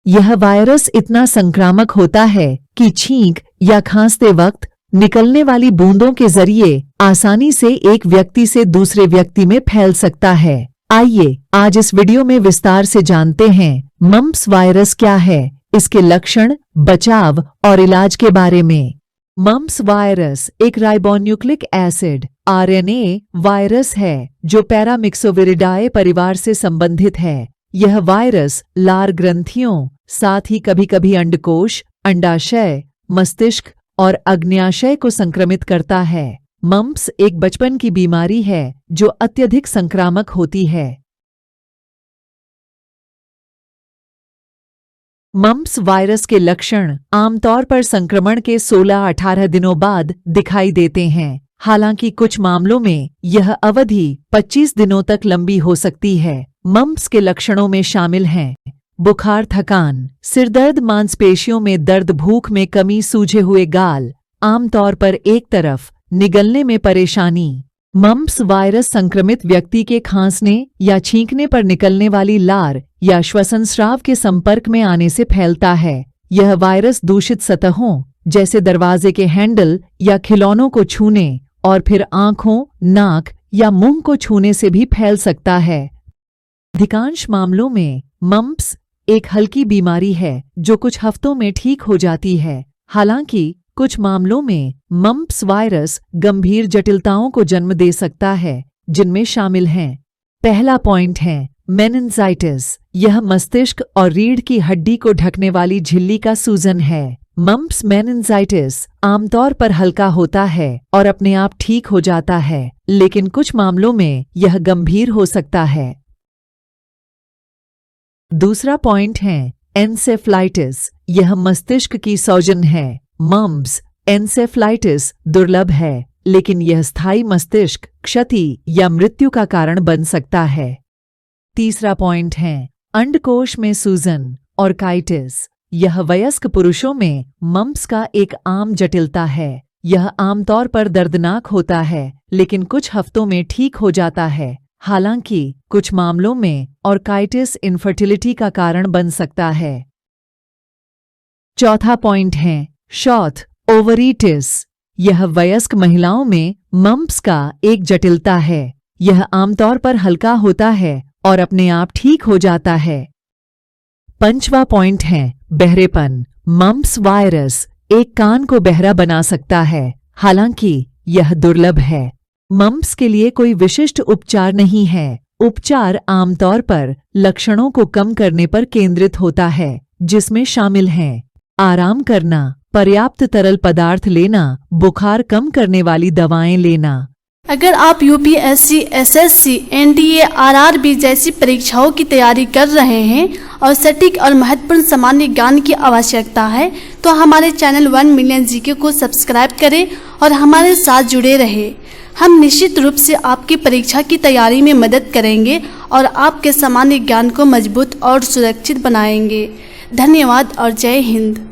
यह वायरस इतना संक्रामक होता है कि छींक या खांसते वक्त निकलने वाली बूंदों के जरिए आसानी से एक व्यक्ति से दूसरे व्यक्ति में फैल सकता है। आइए आज इस वीडियो में विस्तार से जानते हैं मम्प्स वायरस क्या है, इसके लक्षण, बचाव और इलाज के बारे में। मम्प्स वायरस एक राइबोन्यूक्लिक एसिड (आरएनए) वायरस है जो पैरामिक्सोविरिडाए परिवार से संबंधित है। यह वायरस लार ग्रंथियों, साथ ही कभी-कभी अंडकोश, अंडाशय, मस्तिष्क और अग्न्याशय को संक्रमित करता है। मम्प्स एक बचपन की बीमारी है जो अत्यधिक संक्रामक होती है। मम्प्स वायरस के लक्षण आमतौर पर संक्रमण के 16-18 दिनों बाद दिखाई देते हैं। हालांकि कुछ मामलों में यह अवधि 25 दिनों तक लंबी हो सकती है। मम्प्स के लक्षणों में शामिल हैं बुखार, थकान, सिरदर्द, मांसपेशियों में दर्द, भूख में कमी, सूजे हुए गाल, आमतौर पर एक तरफ, निगलने में परेशानी। मम्प्स वायरस संक्रमित व्यक्ति के खांसने या छींकने पर निकलने वाली लार या श्वसन स्राव के संपर्क में आने से फैलता है। यह वायरस दूषित सतहों जैसे दरवाजे के हैंडल या खिलौनों को छूने और फिर आंखों, नाक या मुंह को छूने से भी फैल सकता है। अधिकांश मामलों में मम्प्स एक हल्की बीमारी है जो कुछ हफ्तों में ठीक हो जाती है। हालांकि कुछ मामलों में मम्प्स वायरस गंभीर जटिलताओं को जन्म दे सकता है, जिनमें शामिल हैं। पहला पॉइंट है मेनिंजाइटिस। यह मस्तिष्क और रीढ़ की हड्डी को ढकने वाली झिल्ली का सूजन है। मम्प्स मेनिंजाइटिस आमतौर पर हल्का होता है और अपने आप ठीक हो जाता है, लेकिन कुछ मामलों में यह गंभीर हो सकता है। दूसरा पॉइंट है एन्सेफ्लाइटिस। यह मस्तिष्क की सूजन है। मम्प्स एन्सेफ्लाइटिस दुर्लभ है, लेकिन यह स्थायी मस्तिष्क क्षति या मृत्यु का कारण बन सकता है। तीसरा पॉइंट है अंडकोश में सूजन और काइटिस। यह वयस्क पुरुषों में मम्प्स का एक आम जटिलता है। यह आमतौर पर दर्दनाक होता है, लेकिन कुछ हफ्तों में ठीक हो जाता है। हालांकि कुछ मामलों में ऑर्काइटिस इनफर्टिलिटी का कारण बन सकता है। चौथा पॉइंट है शॉथ ओवरीटिस। यह वयस्क महिलाओं में मम्प्स का एक जटिलता है। यह आमतौर पर हल्का होता है और अपने आप ठीक हो जाता है। पांचवा पॉइंट है बहरेपन। मम्प्स वायरस एक कान को बहरा बना सकता है, हालांकि यह दुर्लभ है। मम्प्स के लिए कोई विशिष्ट उपचार नहीं है। उपचार आमतौर पर लक्षणों को कम करने पर केंद्रित होता है, जिसमें शामिल हैं आराम करना, पर्याप्त तरल पदार्थ लेना, बुखार कम करने वाली दवाएं लेना। अगर आप यूपीएससी, एसएससी, एनडीए, आरआरबी जैसी परीक्षाओं की तैयारी कर रहे हैं और सटीक और महत्वपूर्ण सामान्य ज्ञान की आवश्यकता है, तो हमारे चैनल 1 मिलियन जीके को सब्सक्राइब करें और हमारे साथ जुड़े रहें। हम निश्चित रूप से आपकी परीक्षा की तैयारी में मदद करेंगे और आपके सामान्य ज्ञान को मजबूत और सुरक्षित बनाएंगे। धन्यवाद और जय हिंद।